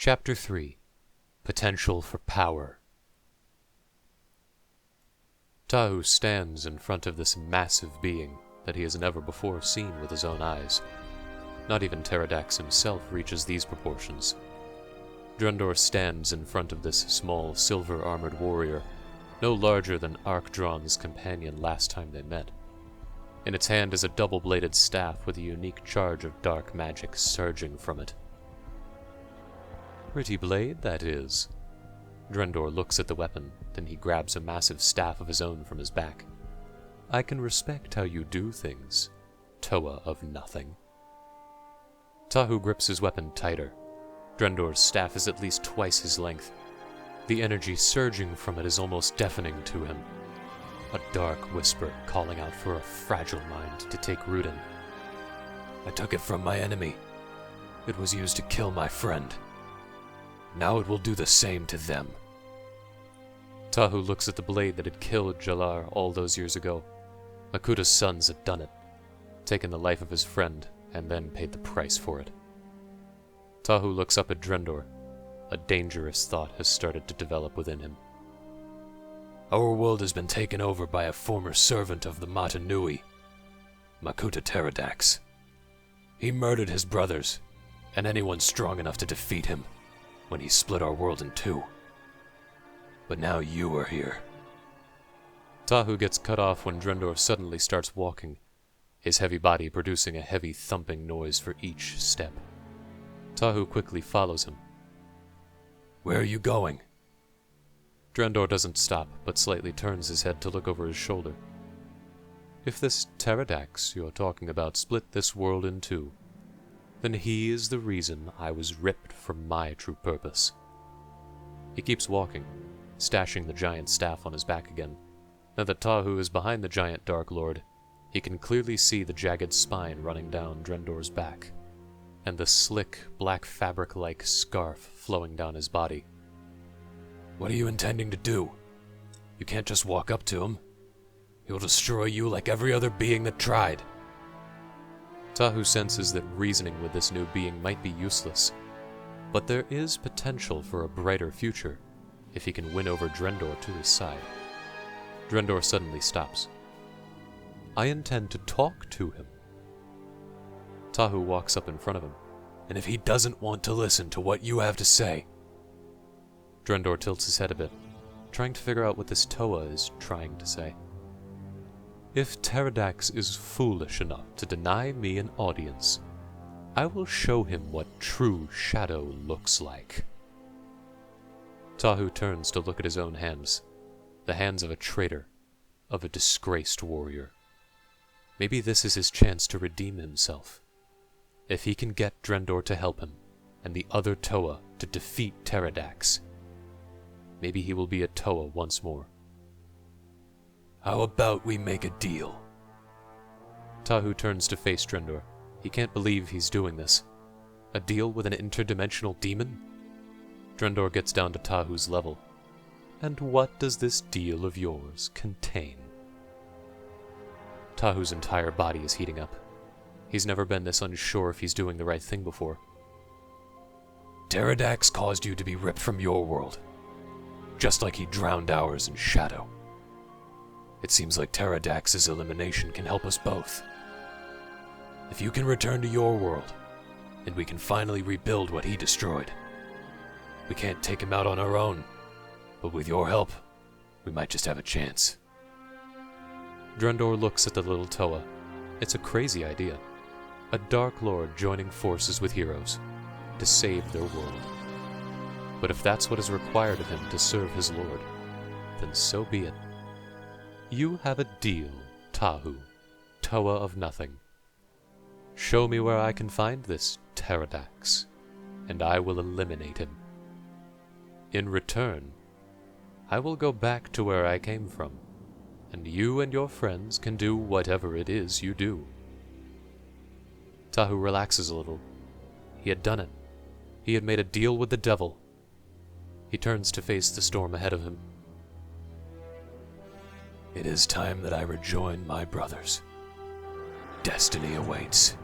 Chapter 3. Potential for Power. Tahu stands in front of this massive being that he has never before seen with his own eyes. Not even Teridax himself reaches these proportions. Drendor stands in front of this small, silver-armored warrior, no larger than Arkdrawn's companion last time they met. In its hand is a double-bladed staff with a unique charge of dark magic surging from it. Pretty blade, that is. Drendor looks at the weapon, then he grabs a massive staff of his own from his back. I can respect how you do things, Toa of Nothing. Tahu grips his weapon tighter. Drendor's staff is at least twice his length. The energy surging from it is almost deafening to him. A dark whisper calling out for a fragile mind to take root in. I took it from my enemy. It was used to kill my friend. Now it will do the same to them. Tahu looks at the blade that had killed Jalar all those years ago. Makuta's sons had done it, taken the life of his friend, and then paid the price for it. Tahu looks up at Drendor. A dangerous thought has started to develop within him. Our world has been taken over by a former servant of the Mata Nui, Makuta Teridax. He murdered his brothers, and anyone strong enough to defeat him, when he split our world in two. But now you are here. Tahu gets cut off when Drendor suddenly starts walking, his heavy body producing a heavy thumping noise for each step. Tahu quickly follows him. Where are you going? Drendor doesn't stop, but slightly turns his head to look over his shoulder. If this Teridax you're talking about split this world in two, then he is the reason I was ripped from my true purpose. He keeps walking, stashing the giant staff on his back again. Now that Tahu is behind the giant Dark Lord, he can clearly see the jagged spine running down Drendor's back, and the slick, black fabric-like scarf flowing down his body. What are you intending to do? You can't just walk up to him. He'll destroy you like every other being that tried. Tahu senses that reasoning with this new being might be useless, but there is potential for a brighter future if he can win over Drendor to his side. Drendor suddenly stops. I intend to talk to him. Tahu walks up in front of him. And if he doesn't want to listen to what you have to say... Drendor tilts his head a bit, trying to figure out what this Toa is trying to say. If Teridax is foolish enough to deny me an audience, I will show him what true shadow looks like. Tahu turns to look at his own hands, the hands of a traitor, of a disgraced warrior. Maybe this is his chance to redeem himself. If he can get Drendor to help him, and the other Toa to defeat Teridax, maybe he will be a Toa once more. How about we make a deal? Tahu turns to face Drendor. He can't believe he's doing this. A deal with an interdimensional demon? Drendor gets down to Tahu's level. And what does this deal of yours contain? Tahu's entire body is heating up. He's never been this unsure if he's doing the right thing before. Teridax caused you to be ripped from your world, just like he drowned ours in shadow. It seems like Teridax's elimination can help us both. If you can return to your world, and we can finally rebuild what he destroyed. We can't take him out on our own, but with your help, we might just have a chance. Drendor looks at the little Toa. It's a crazy idea. A Dark Lord joining forces with heroes to save their world. But if that's what is required of him to serve his lord, then so be it. You have a deal, Tahu, Toa of Nothing. Show me where I can find this Teridax, and I will eliminate him. In return, I will go back to where I came from, and you and your friends can do whatever it is you do. Tahu relaxes a little. He had done it. He had made a deal with the devil. He turns to face the storm ahead of him. It is time that I rejoin my brothers. Destiny awaits.